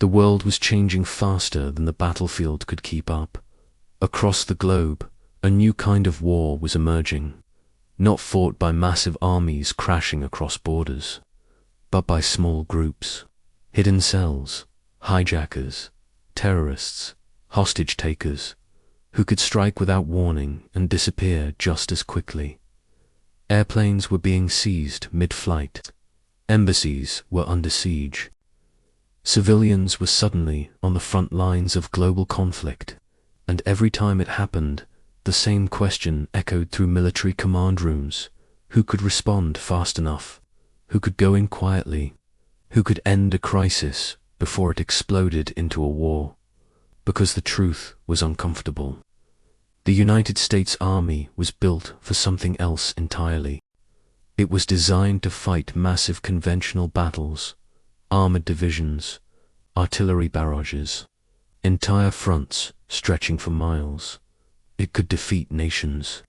The world was changing faster than the battlefield could keep up. Across the globe, a new kind of war was emerging, not fought by massive armies crashing across borders, but by small groups, hidden cells, hijackers, terrorists, hostage takers, who could strike without warning and disappear just as quickly. Airplanes were being seized mid-flight. Embassies were under siege. Civilians were suddenly on the front lines of global conflict, and every time it happened, the same question echoed through military command rooms: who could respond fast enough? Who could go in quietly? Who could end a crisis before it exploded into a war? Because the truth was uncomfortable. The United States Army was built for something else entirely. It was designed to fight massive conventional battles, armored divisions, artillery barrages, entire fronts stretching for miles. It could defeat nations,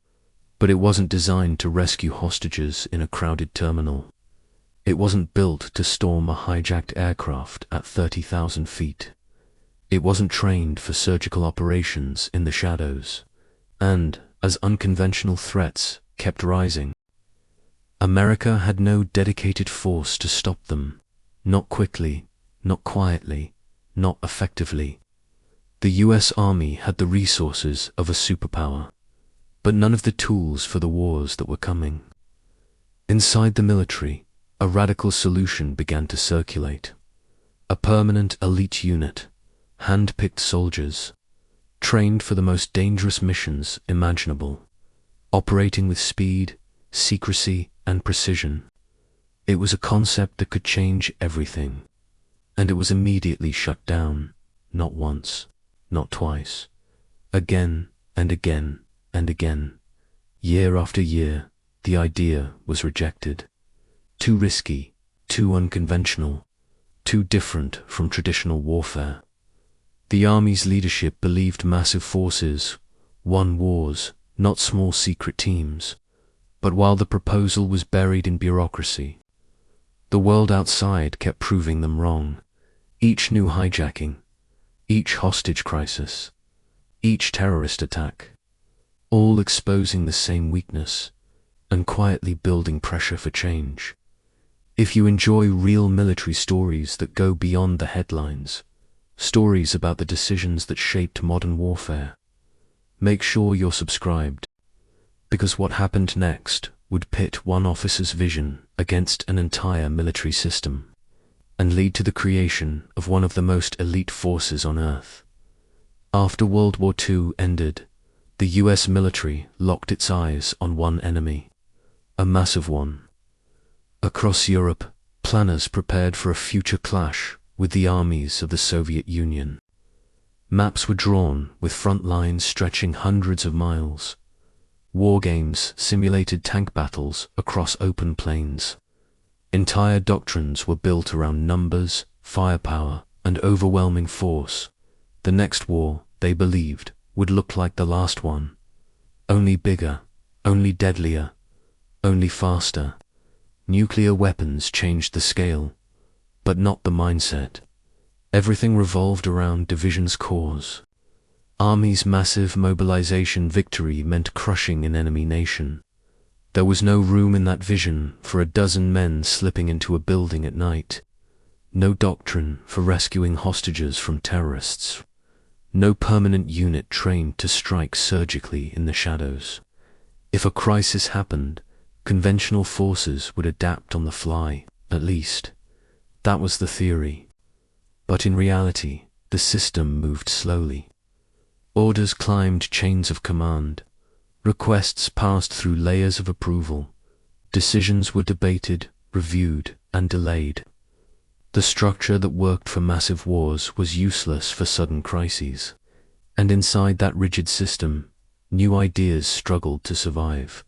but it wasn't designed to rescue hostages in a crowded terminal. It wasn't built to storm a hijacked aircraft at 30,000 feet. It wasn't trained for surgical operations in the shadows. And, as unconventional threats kept rising, America had no dedicated force to stop them. Not quickly, not quietly, not effectively. The US Army had the resources of a superpower, but none of the tools for the wars that were coming. Inside the military, a radical solution began to circulate. A permanent elite unit, hand-picked soldiers, trained for the most dangerous missions imaginable, operating with speed, secrecy, and precision. It was a concept that could change everything, and it was immediately shut down, not once, not twice, again and again and again. Year after year, the idea was rejected. Too risky, too unconventional, too different from traditional warfare. The Army's leadership believed massive forces won wars, not small secret teams. But while the proposal was buried in bureaucracy, the world outside kept proving them wrong. Each new hijacking, each hostage crisis, each terrorist attack, all exposing the same weakness and quietly building pressure for change. If you enjoy real military stories that go beyond the headlines, stories about the decisions that shaped modern warfare, make sure you're subscribed, because what happened next would pit one officer's vision against an entire military system, and lead to the creation of one of the most elite forces on Earth. After World War II ended, the US military locked its eyes on one enemy, a massive one. Across Europe, planners prepared for a future clash with the armies of the Soviet Union. Maps were drawn with front lines stretching hundreds of miles. War games simulated tank battles across open plains. Entire doctrines were built around numbers, firepower, and overwhelming force. The next war, they believed, would look like the last one. Only bigger, only deadlier, only faster. Nuclear weapons changed the scale, but not the mindset. Everything revolved around divisions' cores. Army's massive mobilization victory meant crushing an enemy nation. There was no room in that vision for a dozen men slipping into a building at night. No doctrine for rescuing hostages from terrorists. No permanent unit trained to strike surgically in the shadows. If a crisis happened, conventional forces would adapt on the fly, at least. That was the theory. But in reality, the system moved slowly. Orders climbed chains of command. Requests passed through layers of approval. Decisions were debated, reviewed, and delayed. The structure that worked for massive wars was useless for sudden crises. And inside that rigid system, new ideas struggled to survive.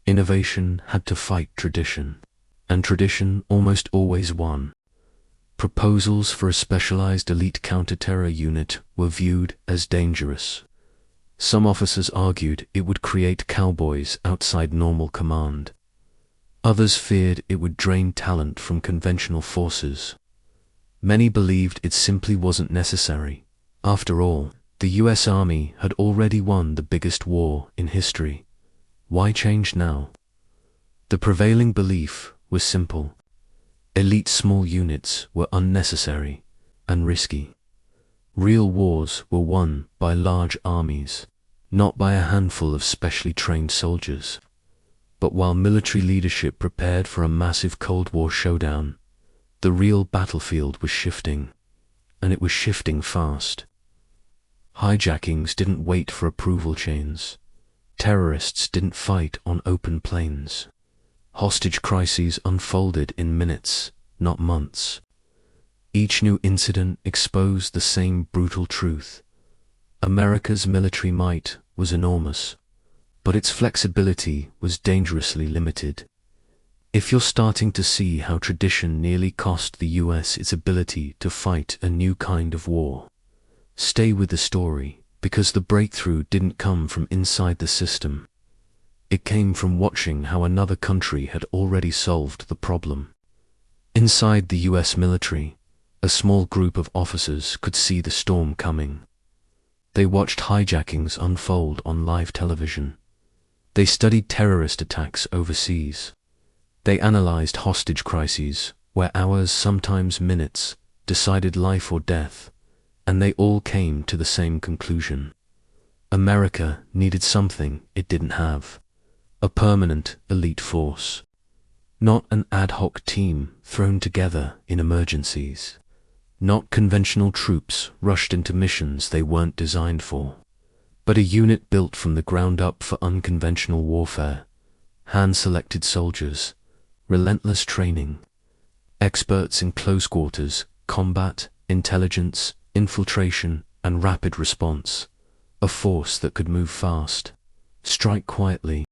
Innovation had to fight tradition, and tradition almost always won. Proposals for a specialized elite counter-terror unit were viewed as dangerous. Some officers argued it would create cowboys outside normal command. Others feared it would drain talent from conventional forces. Many believed it simply wasn't necessary. After all, the US Army had already won the biggest war in history. Why change now? The prevailing belief was simple. Elite small units were unnecessary and risky. Real wars were won by large armies, not by a handful of specially trained soldiers. But while military leadership prepared for a massive Cold War showdown, the real battlefield was shifting, and it was shifting fast. Hijackings didn't wait for approval chains. Terrorists didn't fight on open plains. Hostage crises unfolded in minutes, not months. Each new incident exposed the same brutal truth. America's military might was enormous, but its flexibility was dangerously limited. If you're starting to see how tradition nearly cost the US its ability to fight a new kind of war, stay with the story, because the breakthrough didn't come from inside the system. It came from watching how another country had already solved the problem. Inside the US military, a small group of officers could see the storm coming. They watched hijackings unfold on live television. They studied terrorist attacks overseas. They analyzed hostage crises, where hours, sometimes minutes, decided life or death, and they all came to the same conclusion. America needed something it didn't have. A permanent elite force. Not an ad hoc team thrown together in emergencies. Not conventional troops rushed into missions they weren't designed for, but a unit built from the ground up for unconventional warfare. Hand-selected soldiers, relentless training, experts in close quarters, combat, intelligence, infiltration, and rapid response. A force that could move fast, strike quietly,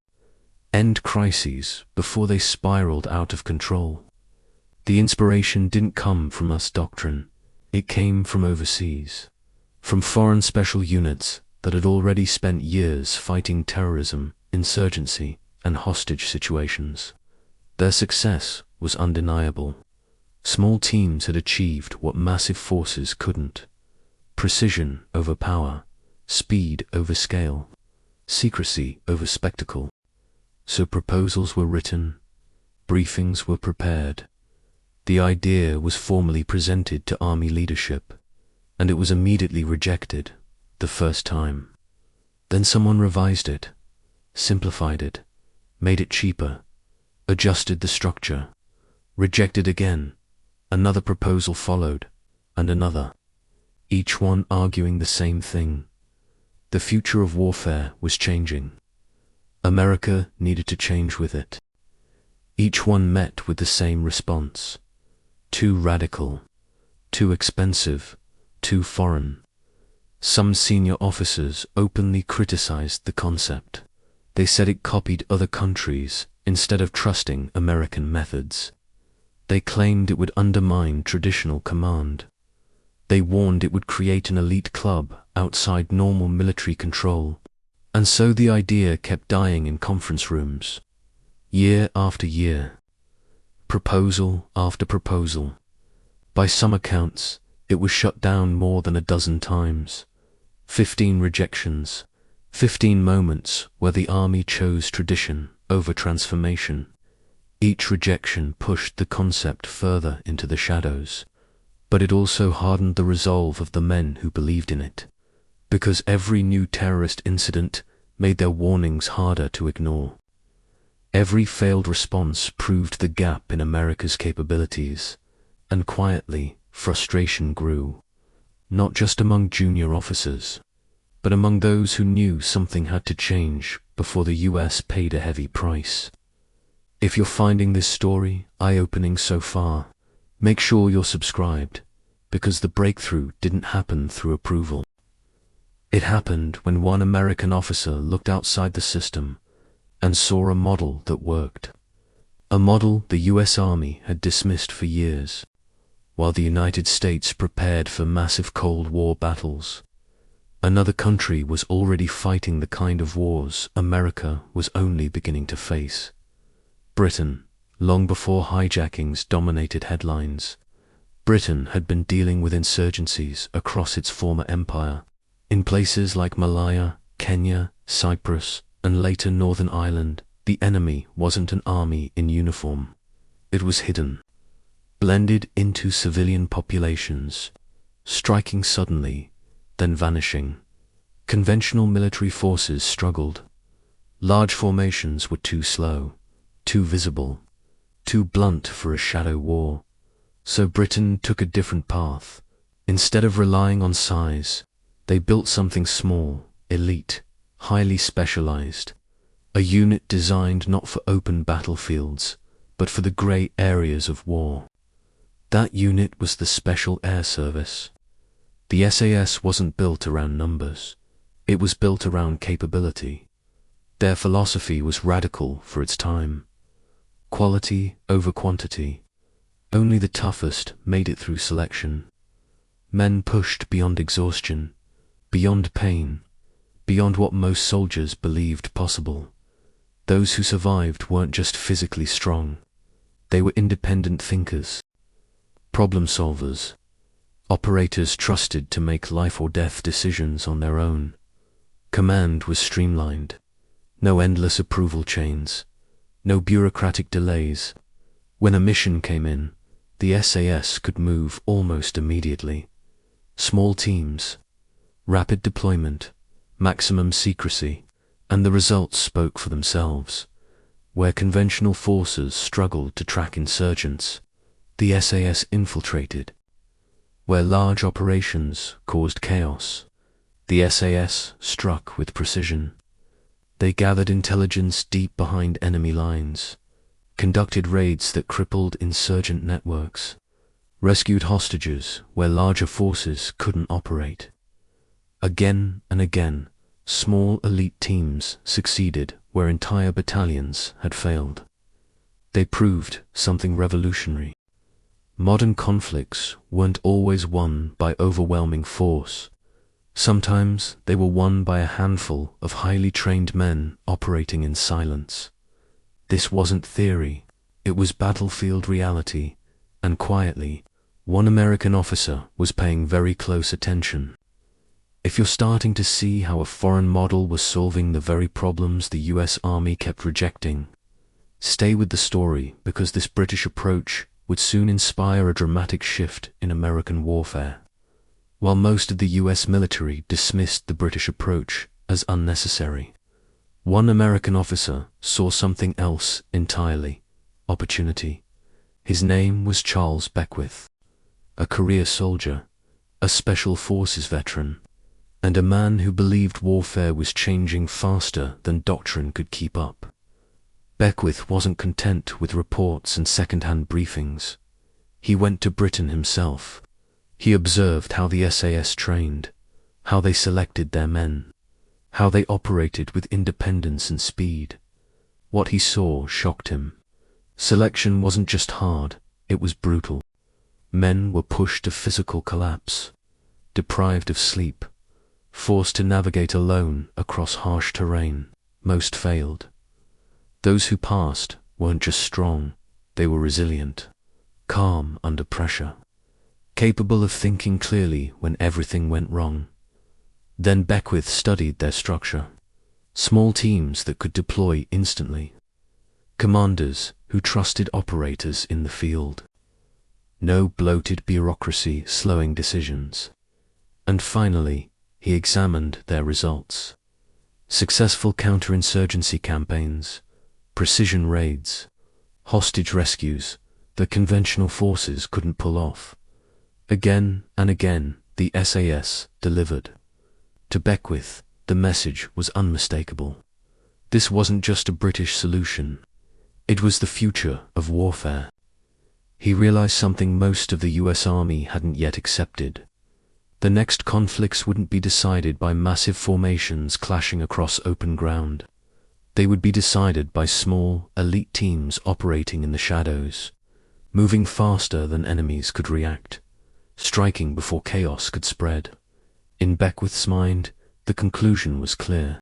end crises before they spiraled out of control. The inspiration didn't come from US doctrine. It came from overseas, from foreign special units that had already spent years fighting terrorism, insurgency, and hostage situations. Their success was undeniable. Small teams had achieved what massive forces couldn't. Precision over power, speed over scale, secrecy over spectacle. So proposals were written, briefings were prepared. The idea was formally presented to army leadership, and it was immediately rejected, the first time. Then someone revised it, simplified it, made it cheaper, adjusted the structure, rejected again. Another proposal followed, and another, each one arguing the same thing. The future of warfare was changing. America needed to change with it. Each one met with the same response. Too radical, too expensive, too foreign. Some senior officers openly criticized the concept. They said it copied other countries instead of trusting American methods. They claimed it would undermine traditional command. They warned it would create an elite club outside normal military control. And so the idea kept dying in conference rooms, year after year, proposal after proposal. By some accounts, it was shut down more than a dozen times. 15 rejections, 15 moments where the army chose tradition over transformation. Each rejection pushed the concept further into the shadows, but it also hardened the resolve of the men who believed in it, because every new terrorist incident made their warnings harder to ignore. Every failed response proved the gap in America's capabilities, and quietly, frustration grew, not just among junior officers, but among those who knew something had to change before the US paid a heavy price. If you're finding this story eye-opening so far, make sure you're subscribed, because the breakthrough didn't happen through approval. It happened when one American officer looked outside the system and saw a model that worked. A model the US Army had dismissed for years, while the United States prepared for massive Cold War battles. Another country was already fighting the kind of wars America was only beginning to face. Britain, long before hijackings dominated headlines. Britain had been dealing with insurgencies across its former empire, in places like Malaya, Kenya, Cyprus, and later Northern Ireland. The enemy wasn't an army in uniform. It was hidden, blended into civilian populations, striking suddenly, then vanishing. Conventional military forces struggled. Large formations were too slow, too visible, too blunt for a shadow war. So Britain took a different path. Instead of relying on size, they built something small, elite, highly specialized. A unit designed not for open battlefields, but for the grey areas of war. That unit was the Special Air Service. The SAS wasn't built around numbers. It was built around capability. Their philosophy was radical for its time. Quality over quantity. Only the toughest made it through selection. Men pushed beyond exhaustion, beyond pain, beyond what most soldiers believed possible. Those who survived weren't just physically strong. They were independent thinkers, problem solvers, operators trusted to make life or death decisions on their own. Command was streamlined. No endless approval chains, no bureaucratic delays. When a mission came in, the SAS could move almost immediately. Small teams, rapid deployment, maximum secrecy, and the results spoke for themselves. Where conventional forces struggled to track insurgents, the SAS infiltrated. Where large operations caused chaos, the SAS struck with precision. They gathered intelligence deep behind enemy lines, conducted raids that crippled insurgent networks, rescued hostages where larger forces couldn't operate. Again and again, small elite teams succeeded where entire battalions had failed. They proved something revolutionary. Modern conflicts weren't always won by overwhelming force. Sometimes they were won by a handful of highly trained men operating in silence. This wasn't theory, it was battlefield reality, and quietly, one American officer was paying very close attention. If you're starting to see how a foreign model was solving the very problems the US Army kept rejecting, stay with the story, because this British approach would soon inspire a dramatic shift in American warfare. While most of the US military dismissed the British approach as unnecessary, one American officer saw something else entirely: opportunity. His name was Charles Beckwith, a career soldier, a special forces veteran, and a man who believed warfare was changing faster than doctrine could keep up. Beckwith wasn't content with reports and second-hand briefings. He went to Britain himself. He observed how the SAS trained, how they selected their men, how they operated with independence and speed. What he saw shocked him. Selection wasn't just hard, it was brutal. Men were pushed to physical collapse, deprived of sleep, forced to navigate alone across harsh terrain. Most failed. Those who passed weren't just strong, they were resilient, calm under pressure, capable of thinking clearly when everything went wrong. Then Beckwith studied their structure. Small teams that could deploy instantly. Commanders who trusted operators in the field. No bloated bureaucracy slowing decisions. And finally, he examined their results. Successful counterinsurgency campaigns, precision raids, hostage rescues that conventional forces couldn't pull off. Again and again, the SAS delivered. To Beckwith, the message was unmistakable. This wasn't just a British solution. It was the future of warfare. He realized something most of the US Army hadn't yet accepted. The next conflicts wouldn't be decided by massive formations clashing across open ground. They would be decided by small, elite teams operating in the shadows, moving faster than enemies could react, striking before chaos could spread. In Beckwith's mind, the conclusion was clear.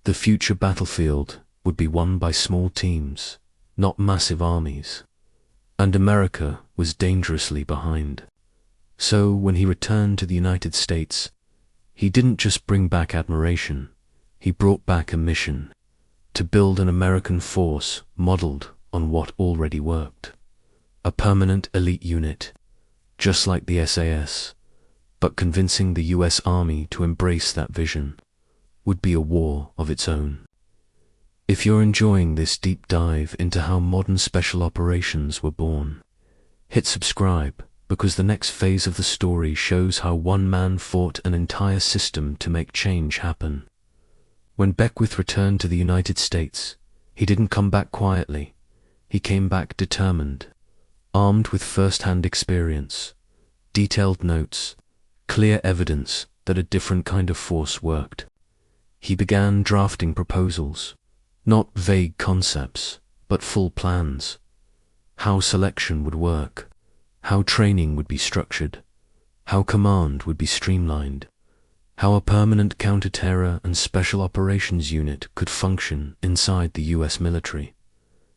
The future battlefield would be won by small teams, not massive armies. and America was dangerously behind. So when he returned to the United States, he didn't just bring back admiration, he brought back a mission to build an American force modeled on what already worked. A permanent elite unit, just like the SAS, but convincing the US Army to embrace that vision would be a war of its own. If you're enjoying this deep dive into how modern special operations were born, hit subscribe, because the next phase of the story shows how one man fought an entire system to make change happen. When Beckwith returned to the United States, he didn't come back quietly. He came back determined, armed with first-hand experience, detailed notes, clear evidence that a different kind of force worked. He began drafting proposals, not vague concepts, but full plans. How selection would work, how training would be structured, how command would be streamlined, how a permanent counter-terror and special operations unit could function inside the US military.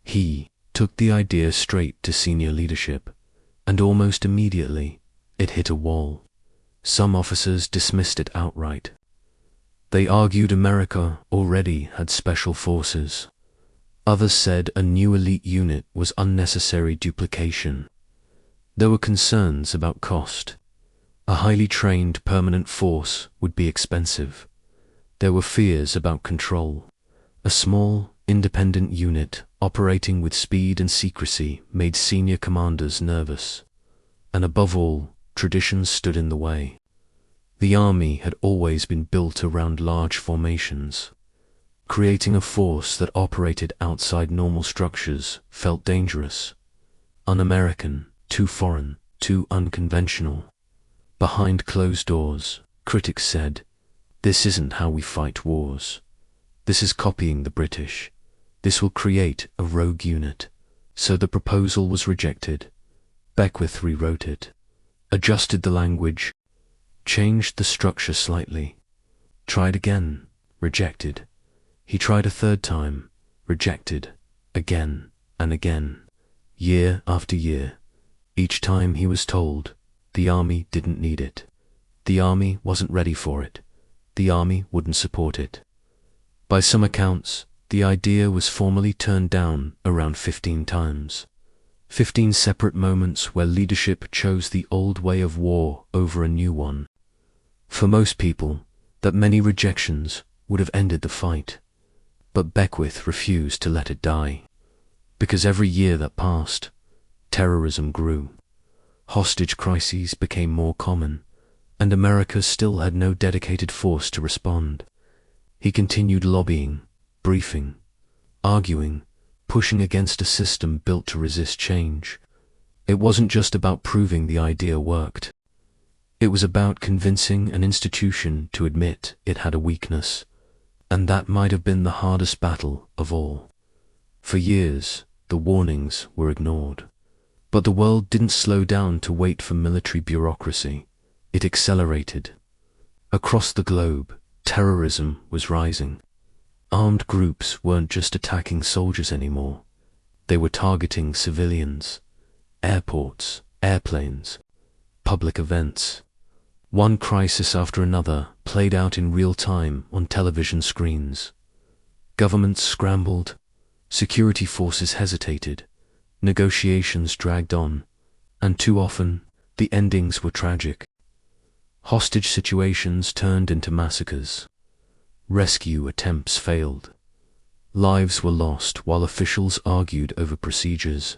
He took the idea straight to senior leadership, and almost immediately it hit a wall. Some officers dismissed it outright. They argued America already had special forces. Others said a new elite unit was unnecessary duplication. There were concerns about cost. A highly trained permanent force would be expensive. There were fears about control. A small, independent unit operating with speed and secrecy made senior commanders nervous. And above all, traditions stood in the way. The army had always been built around large formations. Creating a force that operated outside normal structures felt dangerous, un-American, too foreign, too unconventional. Behind closed doors, critics said, "This isn't how we fight wars. This is copying the British. This will create a rogue unit." So the proposal was rejected. Beckwith rewrote it, adjusted the language, changed the structure slightly, tried again, rejected. He tried a third time, rejected, again and again, year after year. Each time he was told, the army didn't need it. The army wasn't ready for it. The army wouldn't support it. By some accounts, the idea was formally turned down around 15 times. 15 separate moments where leadership chose the old way of war over a new one. For most people, that many rejections would have ended the fight. But Beckwith refused to let it die. Because every year that passed, terrorism grew. Hostage crises became more common, and America still had no dedicated force to respond. He continued lobbying, briefing, arguing, pushing against a system built to resist change. It wasn't just about proving the idea worked. It was about convincing an institution to admit it had a weakness, and that might have been the hardest battle of all. For years, the warnings were ignored. But the world didn't slow down to wait for military bureaucracy. It accelerated. Across the globe, terrorism was rising. Armed groups weren't just attacking soldiers anymore. They were targeting civilians, airports, airplanes, public events. One crisis after another played out in real time on television screens. Governments scrambled, security forces hesitated, negotiations dragged on, and too often, the endings were tragic. Hostage situations turned into massacres. Rescue attempts failed. Lives were lost while officials argued over procedures.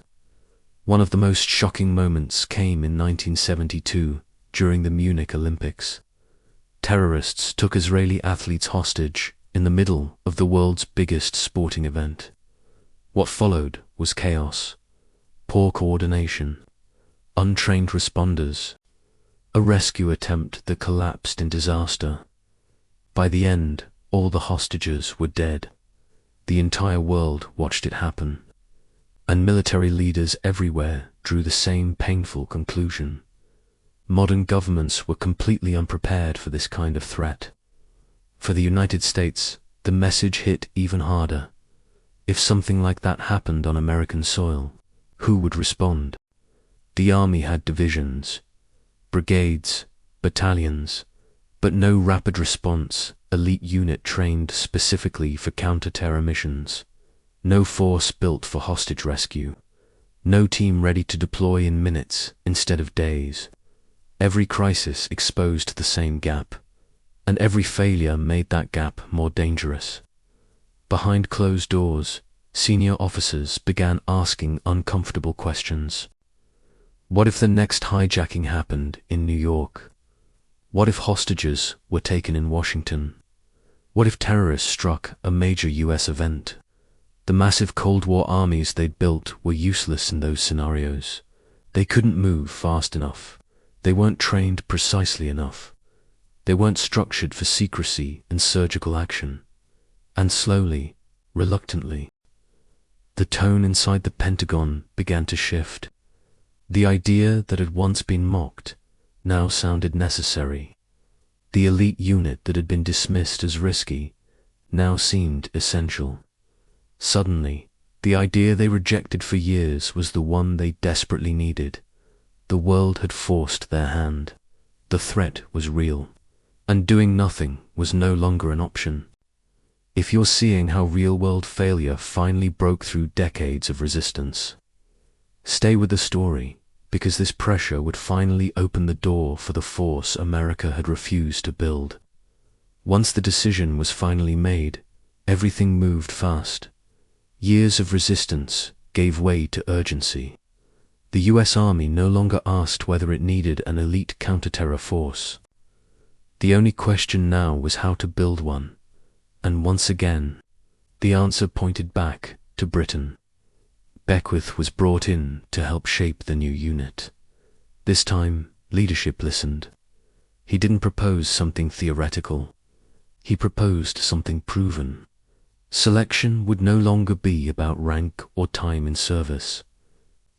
One of the most shocking moments came in 1972 during the Munich Olympics. Terrorists took Israeli athletes hostage in the middle of the world's biggest sporting event. What followed was chaos, poor coordination, untrained responders, a rescue attempt that collapsed in disaster. By the end, all the hostages were dead. The entire world watched it happen, and military leaders everywhere drew the same painful conclusion. Modern governments were completely unprepared for this kind of threat. For the United States, the message hit even harder. If something like that happened on American soil, who would respond? The army had divisions, brigades, battalions, but no rapid response elite unit trained specifically for counter-terror missions, no force built for hostage rescue, no team ready to deploy in minutes instead of days. Every crisis exposed the same gap, and every failure made that gap more dangerous. Behind closed doors, senior officers began asking uncomfortable questions. What if the next hijacking happened in New York? What if hostages were taken in Washington? What if terrorists struck a major US event? The massive Cold War armies they'd built were useless in those scenarios. They couldn't move fast enough. They weren't trained precisely enough. They weren't structured for secrecy and surgical action. And slowly, reluctantly, the tone inside the Pentagon began to shift. The idea that had once been mocked now sounded necessary. The elite unit that had been dismissed as risky now seemed essential. Suddenly, the idea they rejected for years was the one they desperately needed. The world had forced their hand. The threat was real, and doing nothing was no longer an option. If you're seeing how real-world failure finally broke through decades of resistance, stay with the story, because this pressure would finally open the door for the force America had refused to build. Once the decision was finally made, everything moved fast. Years of resistance gave way to urgency. The US Army no longer asked whether it needed an elite counter-terror force. The only question now was how to build one, and once again, the answer pointed back to Britain. Beckwith was brought in to help shape the new unit. This time, leadership listened. He didn't propose something theoretical. He proposed something proven. Selection would no longer be about rank or time in service.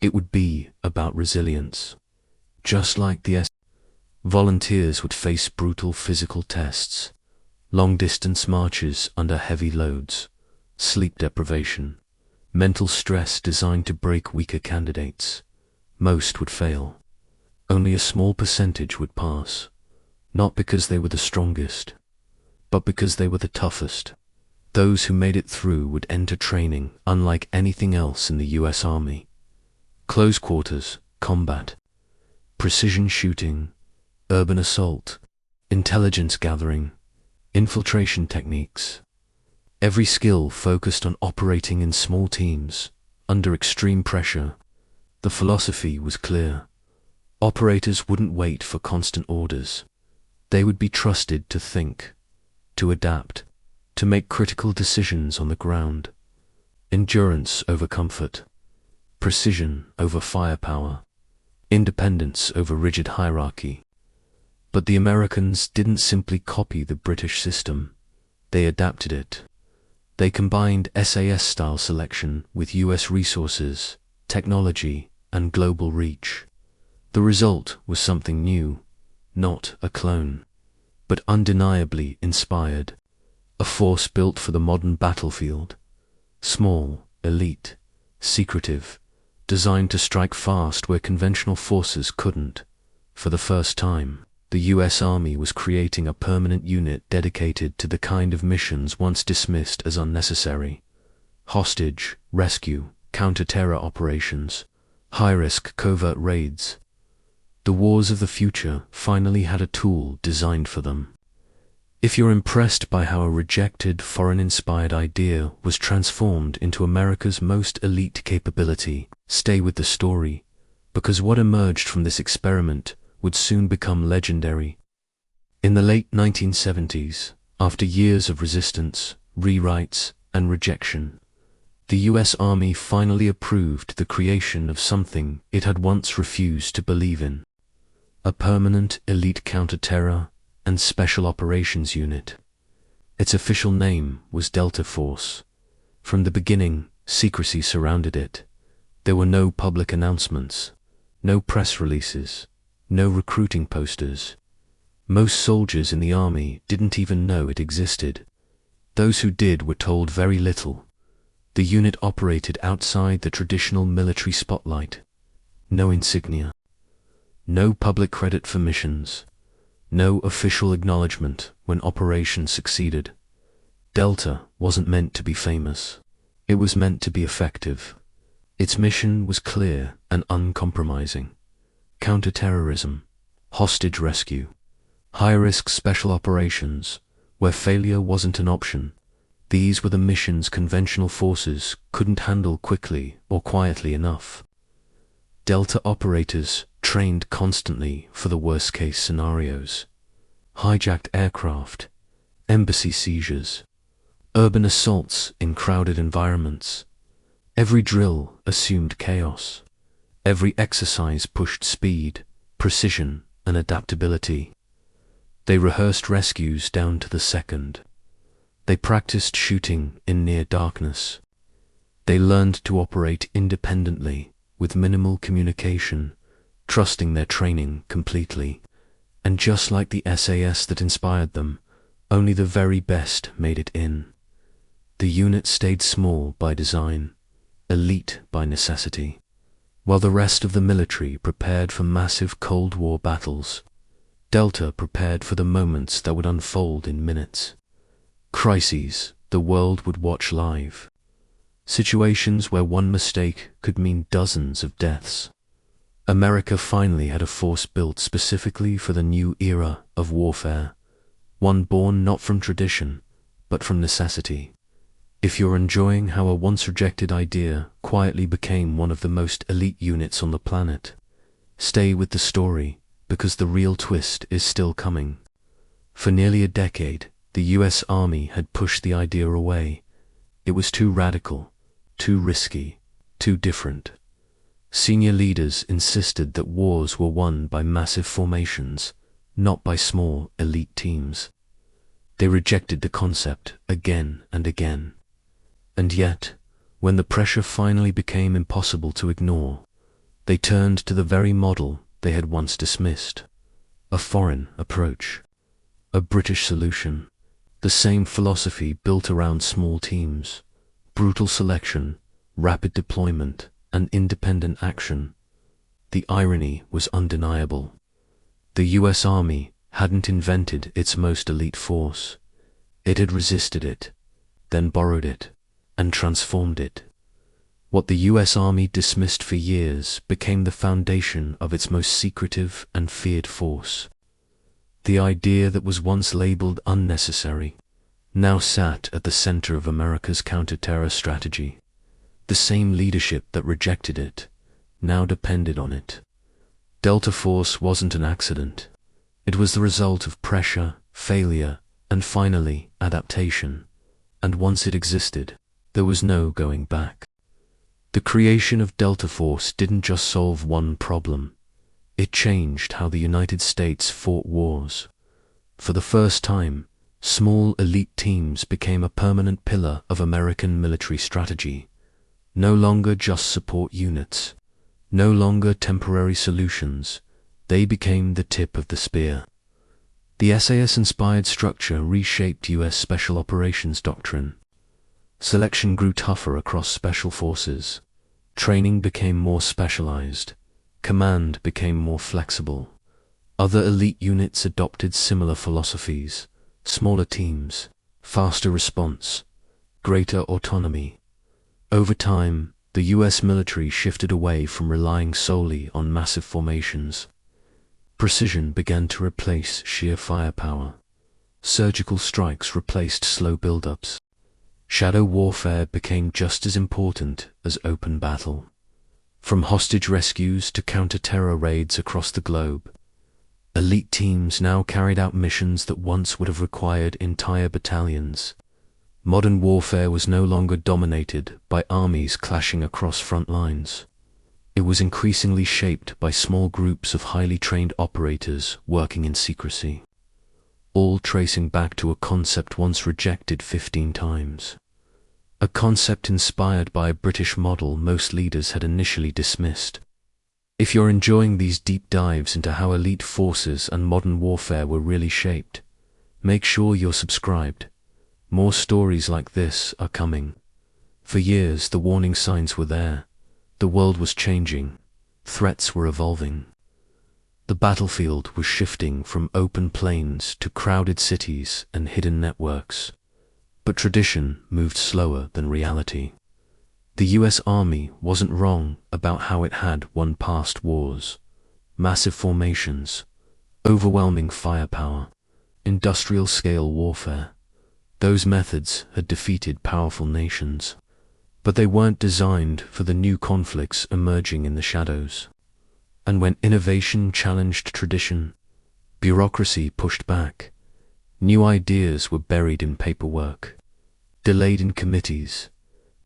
It would be about resilience. Just like the volunteers would face brutal physical tests, long-distance marches under heavy loads, sleep deprivation, mental stress designed to break weaker candidates. Most would fail. Only a small percentage would pass, not because they were the strongest, but because they were the toughest. Those who made it through would enter training unlike anything else in the US Army. Close quarters, combat, precision shooting, urban assault, intelligence gathering, infiltration techniques. Every skill focused on operating in small teams, under extreme pressure. The philosophy was clear. Operators wouldn't wait for constant orders. They would be trusted to think, to adapt, to make critical decisions on the ground. Endurance over comfort, precision over firepower, independence over rigid hierarchy. But the Americans didn't simply copy the British system. They adapted it. They combined SAS-style selection with US resources, technology, and global reach. The result was something new, not a clone, but undeniably inspired. A force built for the modern battlefield. Small, elite, secretive, designed to strike fast where conventional forces couldn't. For the first time, the US Army was creating a permanent unit dedicated to the kind of missions once dismissed as unnecessary. Hostage, rescue, counter-terror operations, high-risk covert raids. The wars of the future finally had a tool designed for them. If you're impressed by how a rejected, foreign-inspired idea was transformed into America's most elite capability, stay with the story, because what emerged from this experiment would soon become legendary. In the late 1970s, after years of resistance, rewrites, and rejection, the US Army finally approved the creation of something it had once refused to believe in: a permanent elite counter-terror and special operations unit. Its official name was Delta Force. From the beginning, secrecy surrounded it. There were no public announcements, no press releases, no recruiting posters. Most soldiers in the army didn't even know it existed. Those who did were told very little. The unit operated outside the traditional military spotlight. no insignia, no public credit for missions, no official acknowledgement when operations succeeded. Delta wasn't meant to be famous. It was meant to be effective. Its mission was clear and uncompromising. Counter-terrorism, hostage rescue, high-risk special operations, where failure wasn't an option. These were the missions conventional forces couldn't handle quickly or quietly enough. Delta operators trained constantly for the worst-case scenarios. Hijacked aircraft, embassy seizures, urban assaults in crowded environments. Every drill assumed chaos. Every exercise pushed speed, precision, and adaptability. They rehearsed rescues down to the second. They practiced shooting in near darkness. They learned to operate independently, with minimal communication, trusting their training completely. And just like the SAS that inspired them, only the very best made it in. The unit stayed small by design, elite by necessity, while the rest of the military prepared for massive Cold War battles. Delta prepared for the moments that would unfold in minutes. Crises the world would watch live. Situations where one mistake could mean dozens of deaths. America finally had a force built specifically for the new era of warfare, one born not from tradition, but from necessity. If you're enjoying how a once-rejected idea quietly became one of the most elite units on the planet, stay with the story, because the real twist is still coming. For nearly a decade, the US Army had pushed the idea away. It was too radical, too risky, too different. Senior leaders insisted that wars were won by massive formations, not by small, elite teams. They rejected the concept again and again. And yet, when the pressure finally became impossible to ignore, they turned to the very model they had once dismissed. A foreign approach. A British solution. The same philosophy built around small teams, brutal selection, rapid deployment, and independent action. The irony was undeniable. The US Army hadn't invented its most elite force. It had resisted it, then borrowed it, and transformed it. What the US Army dismissed for years became the foundation of its most secretive and feared force. The idea that was once labeled unnecessary now sat at the center of America's counter-terror strategy. The same leadership that rejected it now depended on it. Delta Force wasn't an accident. It was the result of pressure, failure, and finally, adaptation. And once it existed, there was no going back. The creation of Delta Force didn't just solve one problem. It changed how the United States fought wars. For the first time, small elite teams became a permanent pillar of American military strategy. No longer just support units. No longer temporary solutions. They became the tip of the spear. The SAS-inspired structure reshaped US Special Operations doctrine. Selection grew tougher across special forces. Training became more specialized. Command became more flexible. Other elite units adopted similar philosophies. Smaller teams, faster response, greater autonomy. Over time, the US military shifted away from relying solely on massive formations. Precision began to replace sheer firepower. Surgical strikes replaced slow build-ups. Shadow warfare became just as important as open battle. From hostage rescues to counter-terror raids across the globe, elite teams now carried out missions that once would have required entire battalions. Modern warfare was no longer dominated by armies clashing across front lines. It was increasingly shaped by small groups of highly trained operators working in secrecy, all tracing back to a concept once rejected 15 times. A concept inspired by a British model most leaders had initially dismissed. If you're enjoying these deep dives into how elite forces and modern warfare were really shaped, make sure you're subscribed. More stories like this are coming. For years, the warning signs were there. The world was changing. Threats were evolving. The battlefield was shifting from open plains to crowded cities and hidden networks. But tradition moved slower than reality. The US Army wasn't wrong about how it had won past wars. Massive formations, overwhelming firepower, industrial-scale warfare. Those methods had defeated powerful nations. But they weren't designed for the new conflicts emerging in the shadows. And when innovation challenged tradition, bureaucracy pushed back. New ideas were buried in paperwork, delayed in committees,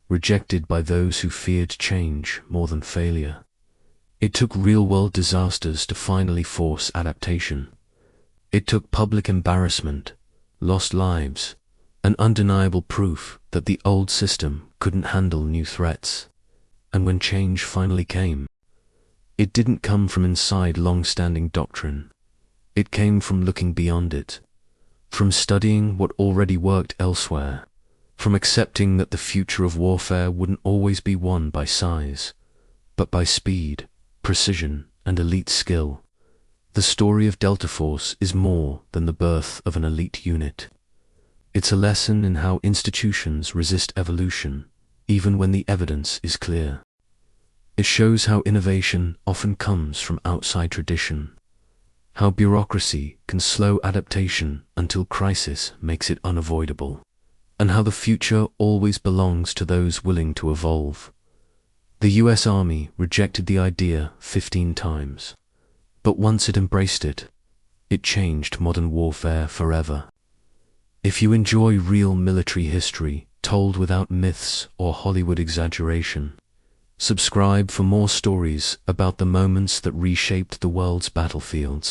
rejected by those who feared change more than failure. It took real-world disasters to finally force adaptation. It took public embarrassment, lost lives, and undeniable proof that the old system couldn't handle new threats. And when change finally came, it didn't come from inside long-standing doctrine. It came from looking beyond it, from studying what already worked elsewhere, from accepting that the future of warfare wouldn't always be won by size, but by speed, precision, and elite skill. The story of Delta Force is more than the birth of an elite unit. It's a lesson in how institutions resist evolution, even when the evidence is clear. It shows how innovation often comes from outside tradition, how bureaucracy can slow adaptation until crisis makes it unavoidable, and how the future always belongs to those willing to evolve. The US Army rejected the idea 15 times, but once it embraced it, it changed modern warfare forever. If you enjoy real military history told without myths or Hollywood exaggeration, subscribe for more stories about the moments that reshaped the world's battlefields.